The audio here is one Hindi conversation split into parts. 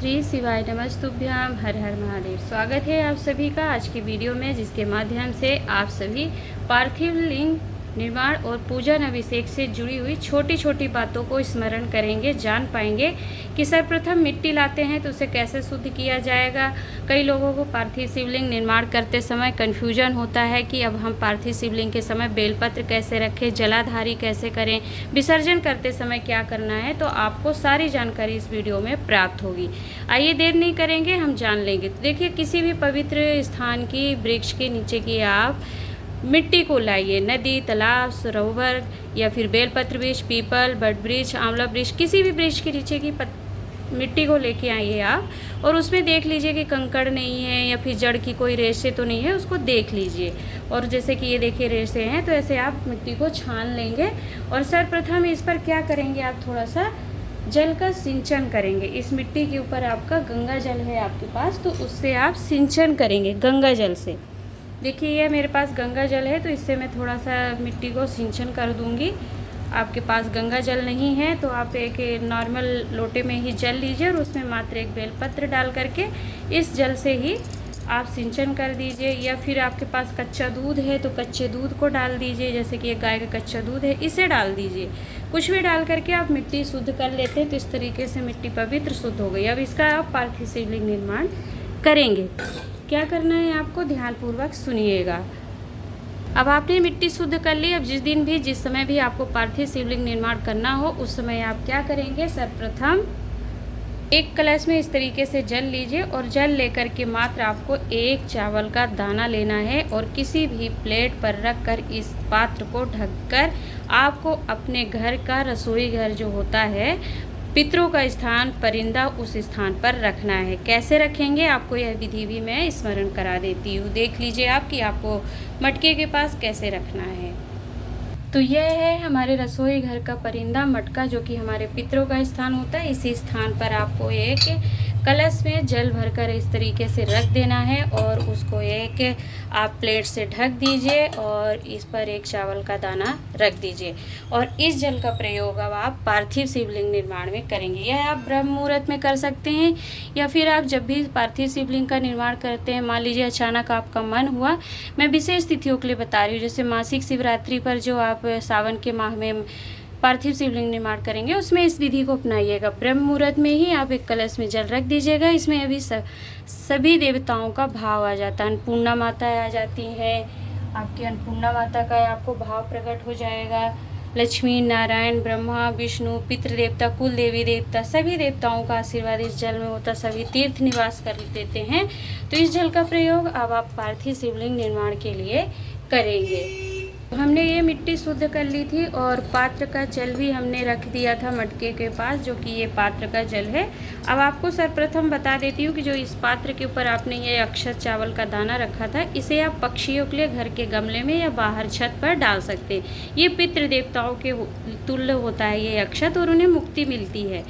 श्री शिवाय नमस्तुभ्याम। हर हर महादेव। स्वागत है आप सभी का आज की वीडियो में, जिसके माध्यम से आप सभी पार्थिव लिंग निर्माण और पूजन अभिषेक से जुड़ी हुई छोटी छोटी बातों को स्मरण करेंगे, जान पाएंगे कि सर्वप्रथम मिट्टी लाते हैं तो उसे कैसे शुद्ध किया जाएगा। कई लोगों को पार्थिव शिवलिंग निर्माण करते समय कन्फ्यूजन होता है कि अब हम पार्थिव शिवलिंग के समय बेलपत्र कैसे रखें, जलाधारी कैसे करें, विसर्जन करते समय क्या करना है। तो आपको सारी जानकारी इस वीडियो में प्राप्त होगी। आइए देर नहीं करेंगे, हम जान लेंगे। तो देखिए, किसी भी पवित्र स्थान की वृक्ष के नीचे की आप मिट्टी को लाइए। नदी, तालाब, सरोवर या फिर बेलपत्र वृक्ष, पीपल, बट वृक्ष, आंवला वृक्ष, किसी भी वृक्ष के नीचे की मिट्टी को लेके आइए आप, और उसमें देख लीजिए कि कंकड़ नहीं है या फिर जड़ की कोई रेशे तो नहीं है, उसको देख लीजिए। और जैसे कि ये देखिए रेशे हैं, तो ऐसे आप मिट्टी को छान लेंगे। और सर्वप्रथम इस पर क्या करेंगे, आप थोड़ा सा जल का सिंचन करेंगे। इस मिट्टी के ऊपर आपका गंगा जल है आपके पास, तो उससे आप सिंचन करेंगे गंगा जल से। देखिए, ये मेरे पास गंगा जल है, तो इससे मैं थोड़ा सा मिट्टी को सिंचन कर दूंगी। आपके पास गंगा जल नहीं है तो आप एक नॉर्मल लोटे में ही जल लीजिए और उसमें मात्र एक बेलपत्र डाल करके इस जल से ही आप सिंचन कर दीजिए। या फिर आपके पास कच्चा दूध है तो कच्चे दूध को डाल दीजिए, जैसे कि एक गाय का कच्चा दूध है, इसे डाल दीजिए। कुछ भी डाल करके आप मिट्टी शुद्ध कर लेते हैं, तो इस तरीके से मिट्टी पवित्र शुद्ध हो गई। अब इसका आप पार्थिव शिवलिंग निर्माण करेंगे। क्या करना है आपको, ध्यानपूर्वक सुनिएगा। अब आपने मिट्टी शुद्ध कर ली। अब जिस समय भी आपको पार्थिव शिवलिंग निर्माण करना हो, उस समय आप क्या करेंगे, सर्वप्रथम एक कलश में इस तरीके से जल लीजिए और जल लेकर के मात्र आपको एक चावल का दाना लेना है और किसी भी प्लेट पर रखकर इस पात्र को ढककर आपको अपने घर का रसोई घर जो होता है, पितरों का स्थान, परिंदा, उस स्थान पर रखना है। कैसे रखेंगे, आपको यह विधि भी मैं स्मरण करा देती हूँ। देख लीजिए आप कि आपको मटके के पास कैसे रखना है। तो यह है हमारे रसोई घर का परिंदा, मटका, जो कि हमारे पितरों का स्थान होता है। इसी स्थान पर आपको एक कलश में जल भरकर इस तरीके से रख देना है और उसको एक आप प्लेट से ढक दीजिए और इस पर एक चावल का दाना रख दीजिए। और इस जल का प्रयोग अब आप पार्थिव शिवलिंग निर्माण में करेंगे। यह आप ब्रह्म मुहूर्त में कर सकते हैं या फिर आप जब भी पार्थिव शिवलिंग का निर्माण करते हैं, मान लीजिए अचानक आपका मन हुआ। मैं विशेष तिथियों के लिए बता रही हूँ, जैसे मासिक शिवरात्रि पर जो आप सावन के माह में पार्थिव शिवलिंग निर्माण करेंगे, उसमें इस विधि को अपनाइएगा। ब्रह्म मुहूर्त में ही आप एक कलश में जल रख दीजिएगा। इसमें अभी सभी देवताओं का भाव आ जाता है। अन्नपूर्णा माता आ जाती है, आपकी अन्नपूर्णा माता का आपको भाव प्रकट हो जाएगा। लक्ष्मी, नारायण, ब्रह्मा, विष्णु, पितृ देवता, कुल देवी देवता, सभी देवताओं का आशीर्वाद इस जल में होता। सभी तीर्थ निवास कर देते हैं। तो इस जल का प्रयोग अब आप पार्थिव शिवलिंग निर्माण के लिए करेंगे। हमने ये मिट्टी शुद्ध कर ली थी और पात्र का जल भी हमने रख दिया था मटके के पास, जो कि ये पात्र का जल है। अब आपको सर्वप्रथम बता देती हूँ कि जो इस पात्र के ऊपर आपने ये अक्षत चावल का दाना रखा था, इसे आप पक्षियों के लिए घर के गमले में या बाहर छत पर डाल सकते हैं। ये पितृ देवताओं के तुल्य होता है ये अक्षत, और उन्हें मुक्ति मिलती है।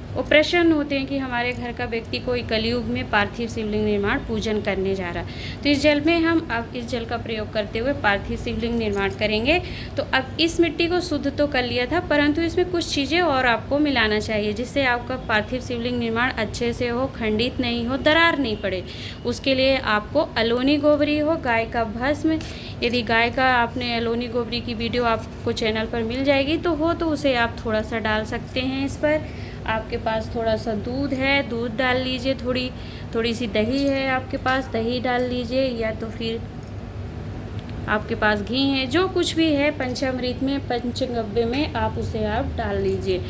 वो प्रसन्न होते हैं कि हमारे घर का व्यक्ति कोई कलयुग में पार्थिव शिवलिंग निर्माण पूजन करने जा रहा है। तो इस जल में हम अब इस जल का प्रयोग करते हुए पार्थिव शिवलिंग निर्माण करेंगे। तो अब इस मिट्टी को शुद्ध तो कर लिया था, परंतु इसमें कुछ चीज़ें और आपको मिलाना चाहिए, जिससे आपका पार्थिव शिवलिंग निर्माण अच्छे से हो, खंडित नहीं हो, दरार नहीं पड़े। उसके लिए आपको अलोनी गोबरी हो, गाय का भस्म। यदि गाय का आपने अलोनी गोबरी की वीडियो आपको चैनल पर मिल जाएगी तो उसे आप थोड़ा सा डाल सकते हैं। इस पर आपके पास थोड़ा सा दूध है, दूध डाल लीजिए। थोड़ी सी दही है आपके पास, दही डाल लीजिए। या तो फिर आपके पास घी है, जो कुछ भी है पंचामृत में, पंचगव्य में, आप उसे आप डाल लीजिए।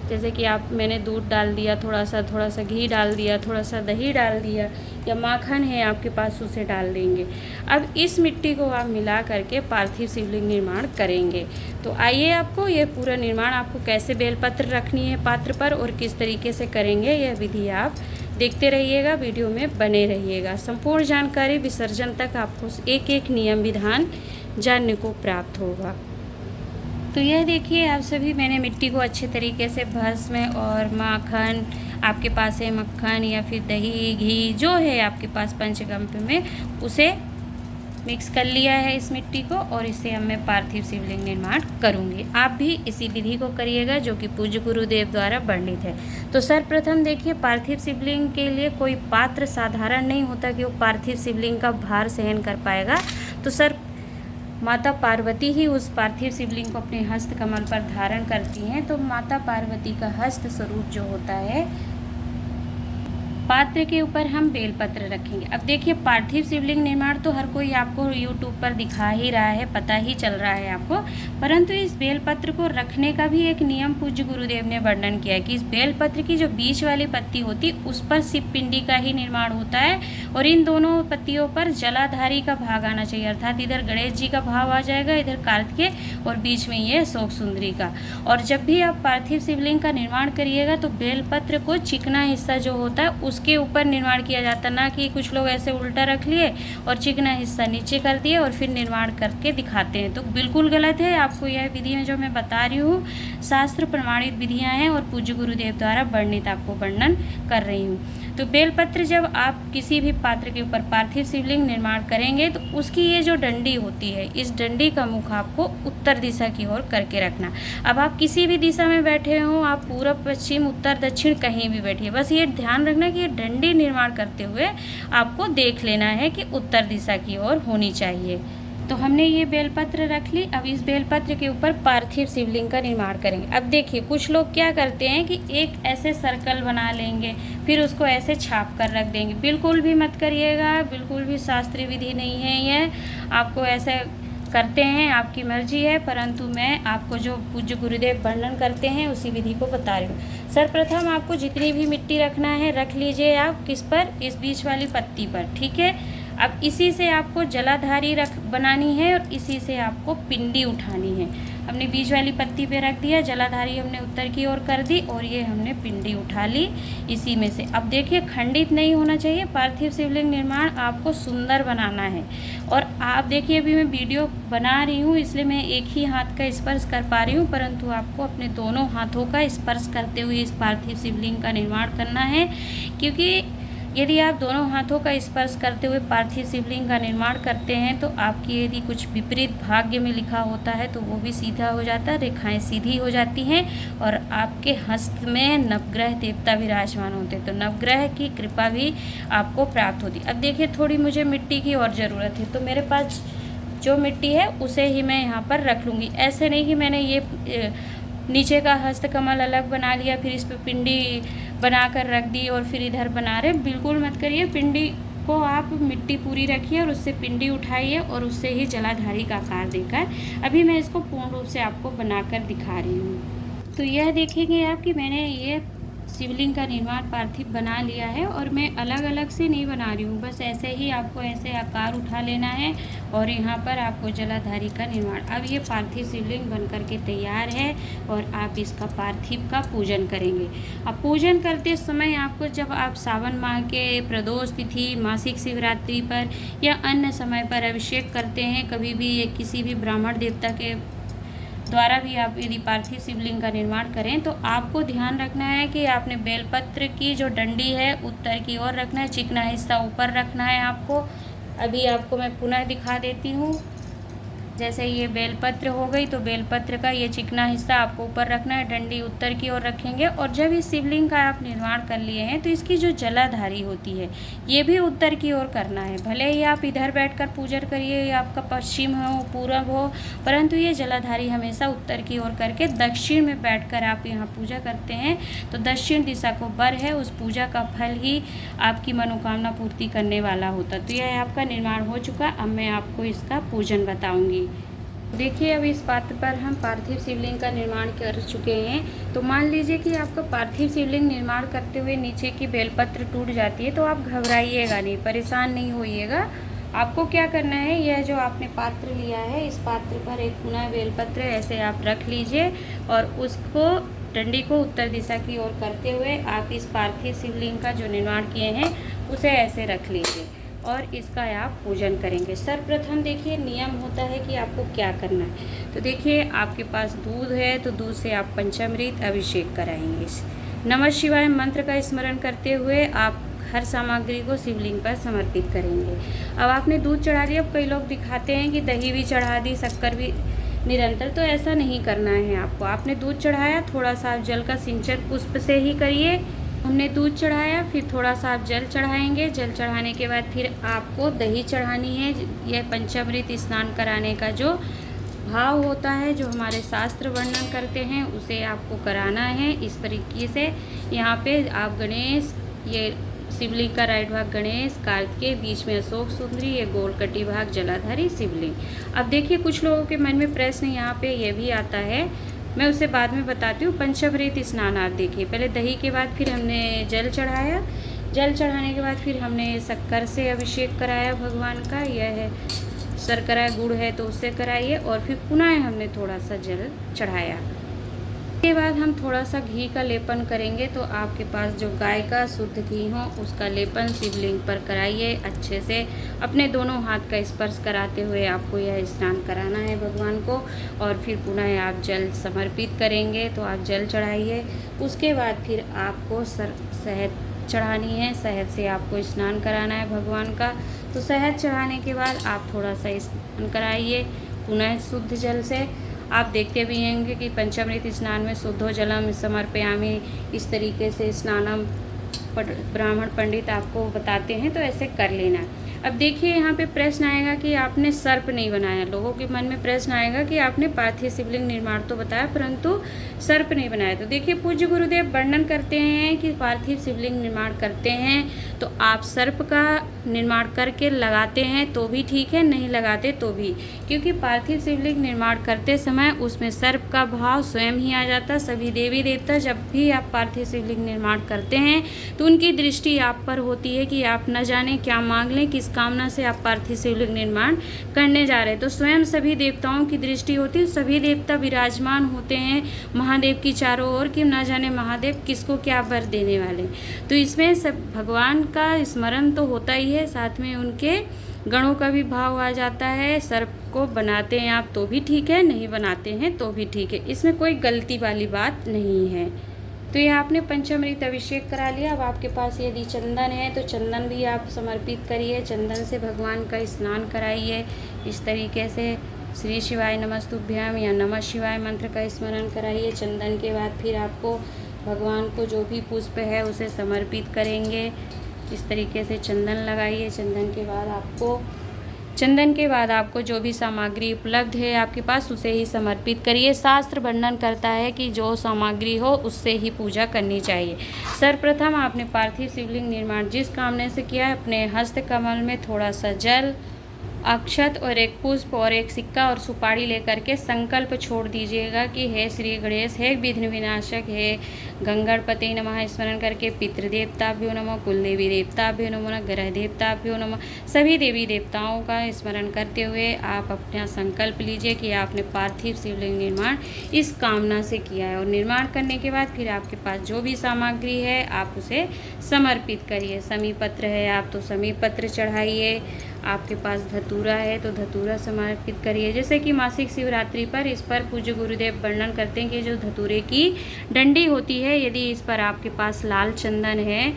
जैसे कि मैंने दूध डाल दिया, थोड़ा सा घी डाल दिया, थोड़ा सा दही डाल दिया, या माखन है आपके पास, उसे डाल देंगे। अब इस मिट्टी को आप मिला करके पार्थिव शिवलिंग निर्माण करेंगे। तो आइए, आपको ये पूरा निर्माण, आपको कैसे बेलपत्र रखनी है पात्र पर और किस तरीके से करेंगे, यह विधि आप देखते रहिएगा, वीडियो में बने रहिएगा। संपूर्ण जानकारी विसर्जन तक आपको एक एक नियम विधान जानने को प्राप्त होगा। तो यह देखिए आप सभी, मैंने मिट्टी को अच्छे तरीके से भस्म और माखन, आपके पास है मक्खन या फिर दही, घी, जो है आपके पास पंचगव्य में, उसे मिक्स कर लिया है इस मिट्टी को और इसे अब मैं पार्थिव शिवलिंग निर्माण करूंगी। आप भी इसी विधि को करिएगा जो कि पूज्य गुरुदेव द्वारा वर्णित है। तो सर्वप्रथम देखिए, पार्थिव शिवलिंग के लिए कोई पात्र साधारण नहीं होता कि वो पार्थिव शिवलिंग का भार सहन कर पाएगा। तो माता पार्वती ही उस पार्थिव शिवलिंग को अपने हस्त कमल पर धारण करती हैं। तो माता पार्वती का हस्त स्वरूप जो होता है, पात्र के ऊपर हम बेलपत्र रखेंगे। अब देखिए, पार्थिव शिवलिंग निर्माण तो हर कोई आपको यूट्यूब पर दिखा ही रहा है, पता ही चल रहा है आपको, परंतु इस बेलपत्र को रखने का भी एक नियम पूज्य गुरुदेव ने वर्णन किया है कि इस बेलपत्र की जो बीच वाली पत्ती होती है उस पर शिव पिंडी का ही निर्माण होता है और इन दोनों पत्तियों पर जलाधारी का भाग आना चाहिए, अर्थात इधर गणेश जी का भाव आ जाएगा, इधर कार्तिकेय और बीच में ये अशोक सुंदरी का। और जब भी आप पार्थिव शिवलिंग का निर्माण करिएगा तो बेलपत्र को चिकना हिस्सा जो होता है उसके ऊपर निर्माण किया जाता, ना कि कुछ लोग ऐसे उल्टा रख लिए और चिकना हिस्सा नीचे कर दिए और फिर निर्माण करके दिखाते हैं, तो बिल्कुल गलत है। आपको यह विधियाँ जो मैं बता रही हूँ शास्त्र प्रमाणित विधियाँ हैं और पूज्य गुरुदेव द्वारा वर्णित आपको वर्णन कर रही हूँ। तो बेलपत्र जब आप किसी भी पात्र के ऊपर पार्थिव शिवलिंग निर्माण करेंगे तो उसकी ये जो डंडी होती है, इस डंडी का मुख आपको उत्तर दिशा की ओर करके रखना। अब आप किसी भी दिशा में बैठे हों, आप पूर्व पश्चिम उत्तर दक्षिण कहीं भी बैठिए, बस ये ध्यान रखना कि ये डंडी निर्माण करते हुए आपको देख लेना है कि उत्तर दिशा की ओर होनी चाहिए। तो हमने ये बेलपत्र रख ली। अब इस बेलपत्र के ऊपर पार्थिव शिवलिंग का निर्माण करेंगे। अब देखिए, कुछ लोग क्या करते हैं कि एक ऐसे सर्कल बना लेंगे, फिर उसको ऐसे छाप कर रख देंगे। बिल्कुल भी मत करिएगा, बिल्कुल भी शास्त्रीय विधि नहीं है यह। आपको ऐसे करते हैं, आपकी मर्जी है, परंतु मैं आपको जो पूज्य गुरुदेव वर्णन करते हैं उसी विधि को बता रही हूँ। सर्वप्रथम आपको जितनी भी मिट्टी रखना है रख लीजिए आप, किस पर, इस बीच वाली पत्ती पर, ठीक है। अब इसी से आपको जलाधारी बनानी है और इसी से आपको पिंडी उठानी है। हमने बीच वाली पत्ती पे रख दिया, जलाधारी हमने उत्तर की ओर कर दी और ये हमने पिंडी उठा ली इसी में से। अब देखिए, खंडित नहीं होना चाहिए। पार्थिव शिवलिंग निर्माण आपको सुंदर बनाना है। और आप देखिए, अभी मैं वीडियो बना रही हूँ इसलिए मैं एक ही हाथ का स्पर्श कर पा रही हूँ, परंतु आपको अपने दोनों हाथों का स्पर्श करते हुए इस पार्थिव शिवलिंग का निर्माण करना है, क्योंकि यदि आप दोनों हाथों का स्पर्श करते हुए पार्थिव शिवलिंग का निर्माण करते हैं तो आपकी यदि कुछ विपरीत भाग्य में लिखा होता है तो वो भी सीधा हो जाता है, रेखाएं सीधी हो जाती हैं और आपके हस्त में नवग्रह देवता विराजमान होते हैं, तो नवग्रह की कृपा भी आपको प्राप्त होती। अब देखिए, थोड़ी मुझे मिट्टी की और ज़रूरत है, तो मेरे पास जो मिट्टी है उसे ही मैं यहाँ पर रख लूँगी। ऐसे नहीं कि मैंने ये नीचे का हस्त कमल अलग बना लिया, फिर इस पर पिंडी बना कर रख दी और फिर इधर बना रहे, बिल्कुल मत करिए। पिंडी को आप मिट्टी पूरी रखिए और उससे पिंडी उठाइए और उससे ही जलाधारी का आकार देकर अभी मैं इसको पूर्ण रूप से आपको बनाकर दिखा रही हूँ। तो यह देखेंगे आप कि मैंने ये शिवलिंग का निर्माण पार्थिव बना लिया है और मैं अलग अलग से नहीं बना रही हूँ, बस ऐसे ही आपको ऐसे आकार उठा लेना है और यहाँ पर आपको जलाधारी का निर्माण। अब ये पार्थिव शिवलिंग बन करके तैयार है और आप इसका पार्थिव का पूजन करेंगे। अब पूजन करते समय आपको, जब आप सावन माह के प्रदोष तिथि, मासिक शिवरात्रि पर या अन्य समय पर अभिषेक करते हैं, कभी भी ये किसी भी ब्राह्मण देवता के द्वारा भी आप यदि पार्थिव शिवलिंग का निर्माण करें तो आपको ध्यान रखना है कि आपने बेलपत्र की जो डंडी है उत्तर की ओर रखना है, चिकना हिस्सा ऊपर रखना है आपको। अभी आपको मैं पुनः दिखा देती हूँ। जैसे ये बेलपत्र हो गई तो बेलपत्र का ये चिकना हिस्सा आपको ऊपर रखना है, डंडी उत्तर की ओर रखेंगे। और जब इस शिवलिंग का आप निर्माण कर लिए हैं तो इसकी जो जलाधारी होती है ये भी उत्तर की ओर करना है। भले ही आप इधर बैठकर पूजन करिए या आपका पश्चिम हो, पूरब हो, परंतु ये जलाधारी हमेशा उत्तर की ओर करके दक्षिण में बैठकर आप यहाँ पूजा करते हैं तो दक्षिण दिशा को बर है, उस पूजा का फल ही आपकी मनोकामना पूर्ति करने वाला होता। तो यह आपका निर्माण हो चुका। अब मैं आपको इसका पूजन बताऊँगी। देखिए, अब इस पात्र पर हम पार्थिव शिवलिंग का निर्माण कर चुके हैं। तो मान लीजिए कि आपका पार्थिव शिवलिंग निर्माण करते हुए नीचे की बेलपत्र टूट जाती है तो आप घबराइएगा नहीं, परेशान नहीं होइएगा। आपको क्या करना है, यह जो आपने पात्र लिया है इस पात्र पर एक पुनः बेलपत्र ऐसे आप रख लीजिए और उसको, डंडी को उत्तर दिशा की ओर करते हुए आप इस पार्थिव शिवलिंग का जो निर्माण किए हैं उसे ऐसे रख लीजिए और इसका आप पूजन करेंगे। सर्वप्रथम देखिए, नियम होता है कि आपको क्या करना है। तो देखिए, आपके पास दूध है तो दूध से आप पंचामृत अभिषेक कराएंगे। नमः शिवाय मंत्र का स्मरण करते हुए आप हर सामग्री को शिवलिंग पर समर्पित करेंगे। अब आपने दूध चढ़ा दिया। अब कई लोग दिखाते हैं कि दही भी चढ़ा दी, शक्कर भी निरंतर, तो ऐसा नहीं करना है आपको। आपने दूध चढ़ाया, थोड़ा सा जल का सिंचन पुष्प से ही करिए। हमने दूध चढ़ाया, फिर थोड़ा सा आप जल चढ़ाएंगे। जल चढ़ाने के बाद फिर आपको दही चढ़ानी है। यह पंचामृत स्नान कराने का जो भाव होता है, जो हमारे शास्त्र वर्णन करते हैं, उसे आपको कराना है इस तरीके से। यहाँ पे आप गणेश, ये शिवलिंग का राइट भाग गणेश, कार्तिकेय, बीच में अशोक सुंदरी, ये गोल कटी भाग जलाधारी शिवलिंग। अब देखिए कुछ लोगों के मन में प्रश्न यहाँ पे ये भी आता है, मैं उसे बाद में बताती हूँ। पंचामृत स्नान आप देखिए, पहले दही के बाद फिर हमने जल चढ़ाया। जल चढ़ाने के बाद फिर हमने शक्कर से अभिषेक कराया भगवान का। यह है शर्करा गुड़ है तो उससे कराइए। और फिर पुनः हमने थोड़ा सा जल चढ़ाया। इसके बाद हम थोड़ा सा घी का लेपन करेंगे। तो आपके पास जो गाय का शुद्ध घी हो उसका लेपन शिवलिंग पर कराइए अच्छे से। अपने दोनों हाथ का स्पर्श कराते हुए आपको यह स्नान कराना है भगवान को। और फिर पुनः आप जल समर्पित करेंगे, तो आप जल चढ़ाइए। उसके बाद फिर आपको शहद चढ़ानी है। शहद से आपको स्नान कराना है भगवान का। तो शहद चढ़ाने के बाद आप थोड़ा सा स्नान कराइए पुनः शुद्ध जल से। आप देखते भी होंगे कि पंचामृत स्नान में शुद्धो जलम समर्पयामि, इस तरीके से स्नानम ब्राह्मण पंडित आपको बताते हैं, तो ऐसे कर लेना। अब देखिए यहाँ पे प्रश्न आएगा कि आपने सर्प नहीं बनाया। लोगों के मन में प्रश्न आएगा कि आपने पार्थिव शिवलिंग निर्माण तो बताया परंतु सर्प नहीं बनाया। तो देखिए पूज्य गुरुदेव वर्णन करते हैं कि पार्थिव शिवलिंग निर्माण करते हैं तो आप सर्प का निर्माण करके लगाते हैं तो भी ठीक है, नहीं लगाते तो भी, क्योंकि पार्थिव शिवलिंग निर्माण करते समय उसमें सर्प का भाव स्वयं ही आ जाता। सभी देवी देवता जब भी आप पार्थिव शिवलिंग निर्माण करते हैं तो उनकी दृष्टि आप पर होती है कि आप न जाने क्या मांग लें, किस कामना से आप पार्थिव शिवलिंग निर्माण करने जा रहे हैं। तो स्वयं सभी देवताओं की दृष्टि होती है। सभी देवता विराजमान होते हैं महादेव की चारों ओर कि न जाने महादेव किसको क्या वर देने वाले। तो इसमें सब भगवान का स्मरण तो होता ही है, साथ में उनके गणों का भी भाव आ जाता है। सर्प को बनाते हैं आप तो भी ठीक है, नहीं बनाते हैं तो भी ठीक है, इसमें कोई गलती वाली बात नहीं है। तो ये आपने पंचामृत अभिषेक करा लिया। अब आपके पास यदि चंदन है तो चंदन भी आप समर्पित करिए। चंदन से भगवान का स्नान कराइए इस तरीके से। श्री शिवाय नमस्तुभ्याम या नमः शिवाय मंत्र का स्मरण कराइए। चंदन के बाद फिर आपको भगवान को जो भी पुष्प है उसे समर्पित करेंगे। इस तरीके से चंदन लगाइए। चंदन के बाद आपको जो भी सामग्री उपलब्ध है आपके पास उसे ही समर्पित करिए। शास्त्र वर्णन करता है कि जो सामग्री हो उससे ही पूजा करनी चाहिए। सर्वप्रथम आपने पार्थिव शिवलिंग निर्माण जिस कामने से किया है, अपने हस्त कमल में थोड़ा सा जल, अक्षत और एक पुष्प और एक सिक्का और सुपारी लेकर के संकल्प छोड़ दीजिएगा कि हे श्री गणेश, हे विघ्न विनाशक, हे गंगणपति नमः स्मरण करके पितृदेवताभ्यो नमः, कुलदेवी देवताभ्यो नमः, ग्रह देवताभ्यो नमः, सभी देवी देवताओं का स्मरण करते हुए आप अपना संकल्प लीजिए कि आपने पार्थिव शिवलिंग निर्माण इस कामना से किया है। और निर्माण करने के बाद फिर आपके पास जो भी सामग्री है आप उसे समर्पित करिए। समीपत्र है आप तो समीपत्र चढ़ाइए। आपके पास धतूरा है तो धतूरा समर्पित करिए। जैसे कि मासिक शिवरात्रि पर इस पर पूज्य गुरुदेव वर्णन करते हैं कि जो धतूरे की डंडी होती है, यदि इस पर आपके पास लाल चंदन है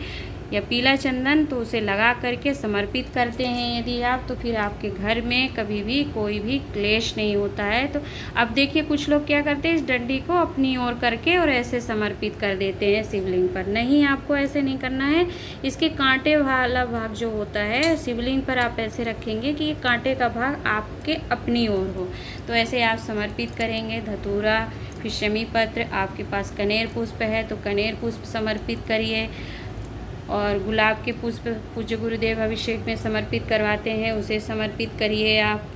या पीला चंदन तो उसे लगा करके समर्पित करते हैं यदि आप, तो फिर आपके घर में कभी भी कोई भी क्लेश नहीं होता है। तो अब देखिए कुछ लोग क्या करते हैं, इस डंडी को अपनी ओर करके और ऐसे समर्पित कर देते हैं शिवलिंग पर। नहीं, आपको ऐसे नहीं करना है। इसके कांटे वाला भाग जो होता है शिवलिंग पर आप ऐसे रखेंगे कि ये कांटे का भाग आपके अपनी ओर हो, तो ऐसे आप समर्पित करेंगे। धतूरा, फिर शमी पत्र, आपके पास कनेर पुष्प है तो कनेर पुष्प समर्पित करिए। और गुलाब के पुष्प पूज्य गुरुदेव अभिषेक में समर्पित करवाते हैं, उसे समर्पित करिए आप।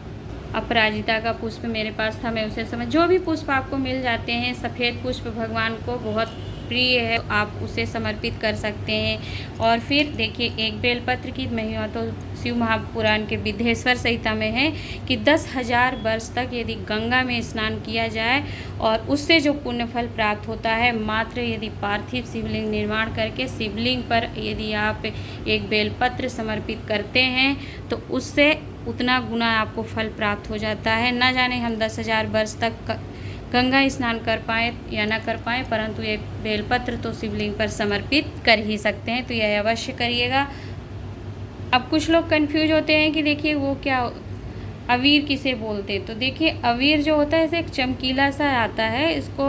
अपराजिता का पुष्प मेरे पास था, मैं उसे जो भी पुष्प आपको मिल जाते हैं। सफ़ेद पुष्प भगवान को बहुत प्रिय है, आप उसे समर्पित कर सकते हैं। और फिर देखिए एक बेलपत्र की महिमा तो शिव महापुराण के विद्धेश्वर संहिता में है कि 10,000 वर्ष तक यदि गंगा में स्नान किया जाए और उससे जो पुण्य फल प्राप्त होता है, मात्र यदि पार्थिव शिवलिंग निर्माण करके शिवलिंग पर यदि आप एक बेलपत्र समर्पित करते हैं तो उससे उतना गुना आपको फल प्राप्त हो जाता है। न जाने हम 10,000 वर्ष तक गंगा स्नान कर पाएँ या ना कर पाएँ, परंतु एक बेलपत्र तो शिवलिंग पर समर्पित कर ही सकते हैं, तो यह अवश्य करिएगा। अब कुछ लोग कंफ्यूज होते हैं कि देखिए वो क्या अवीर किसे बोलते हैं। तो देखिए अवीर जो होता है ऐसे एक चमकीला सा आता है, इसको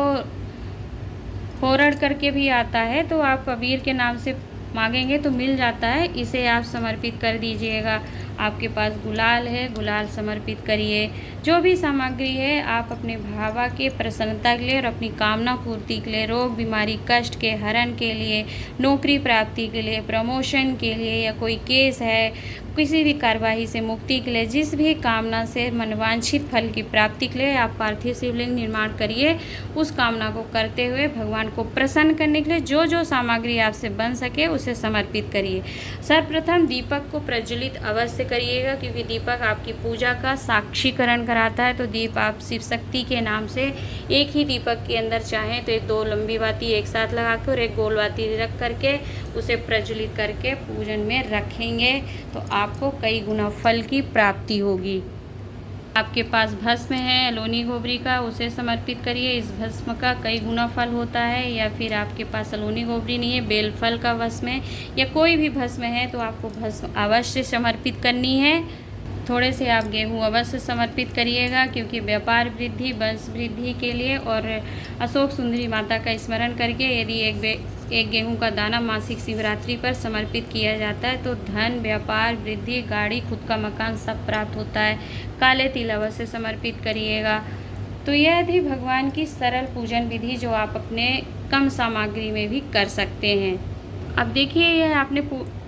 होरड़ करके भी आता है, तो आप अवीर के नाम से मांगेंगे तो मिल जाता है। इसे आप समर्पित कर दीजिएगा। आपके पास गुलाल है, गुलाल समर्पित करिए। जो भी सामग्री है आप अपने भावा के प्रसन्नता के लिए और अपनी कामना पूर्ति के लिए, रोग बीमारी कष्ट के हरण के लिए, नौकरी प्राप्ति के लिए, प्रमोशन के लिए, या कोई केस है, किसी भी कार्यवाही से मुक्ति के लिए, जिस भी कामना से मनवांछित फल की प्राप्ति के लिए आप पार्थिव शिवलिंग निर्माण करिए। उस कामना को करते हुए भगवान को प्रसन्न करने के लिए जो जो सामग्री आपसे बन सके उसे समर्पित करिए। सर्वप्रथम दीपक को प्रज्वलित अवश्य करिएगा, क्योंकि दीपक आपकी पूजा का साक्षीकरण कराता है। तो दीप आप शिव शक्ति के नाम से एक ही दीपक के अंदर चाहें तो 2 लंबी बाती एक साथ लगा कर और एक गोल बाती रख करके उसे प्रज्वलित करके पूजन में रखेंगे तो आपको कई गुना फल की प्राप्ति होगी। आपके पास भस्म है अलोनी गोबरी का, उसे समर्पित करिए। इस भस्म का कई गुना फल होता है। या फिर आपके पास अलोनी गोबरी नहीं है, बेल फल का भस्म है या कोई भी भस्म है, तो आपको भस्म अवश्य समर्पित करनी है। थोड़े से आप गेहूँ अवश्य समर्पित करिएगा, क्योंकि व्यापार वृद्धि, वंश वृद्धि के लिए और अशोक सुंदरी माता का स्मरण करके यदि एक गेहूं का दाना मासिक शिवरात्रि पर समर्पित किया जाता है तो धन, व्यापार वृद्धि, गाड़ी, खुद का मकान सब प्राप्त होता है। काले तिल अवश्य समर्पित करिएगा। तो यह थी भगवान की सरल पूजन विधि जो आप अपने कम सामग्री में भी कर सकते हैं। अब देखिए यह आपने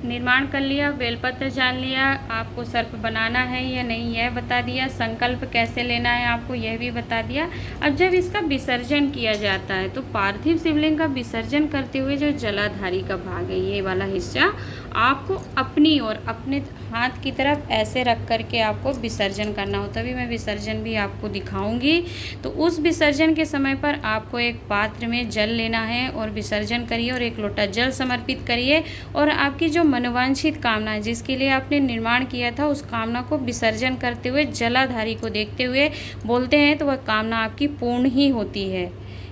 निर्माण कर लिया, बेलपत्र जान लिया, आपको सर्प बनाना है या नहीं यह बता दिया, संकल्प कैसे लेना है आपको यह भी बता दिया। अब जब इसका विसर्जन किया जाता है तो पार्थिव शिवलिंग का विसर्जन करते हुए जो जलाधारी का भाग है ये वाला हिस्सा आपको अपनी ओर अपने हाथ की तरफ ऐसे रख करके आपको विसर्जन करना हो। तभी मैं विसर्जन भी आपको दिखाऊंगी। तो उस विसर्जन के समय पर आपको एक पात्र में जल लेना है और विसर्जन करिए और 1 लोटा जल समर्पित करिए और आपकी जो मनोवांछित कामना है जिसके लिए आपने निर्माण किया था उस कामना को विसर्जन करते हुए जलाधारी को देखते हुए बोलते हैं तो वह कामना आपकी पूर्ण ही होती है।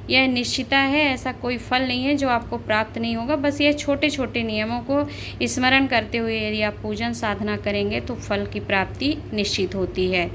यह निश्चिता है, ऐसा कोई फल नहीं है जो आपको प्राप्त नहीं होगा। बस ये छोटे छोटे नियमों को स्मरण करते हुए यदि आप पूजन साधना करेंगे तो फल की प्राप्ति निश्चित होती है।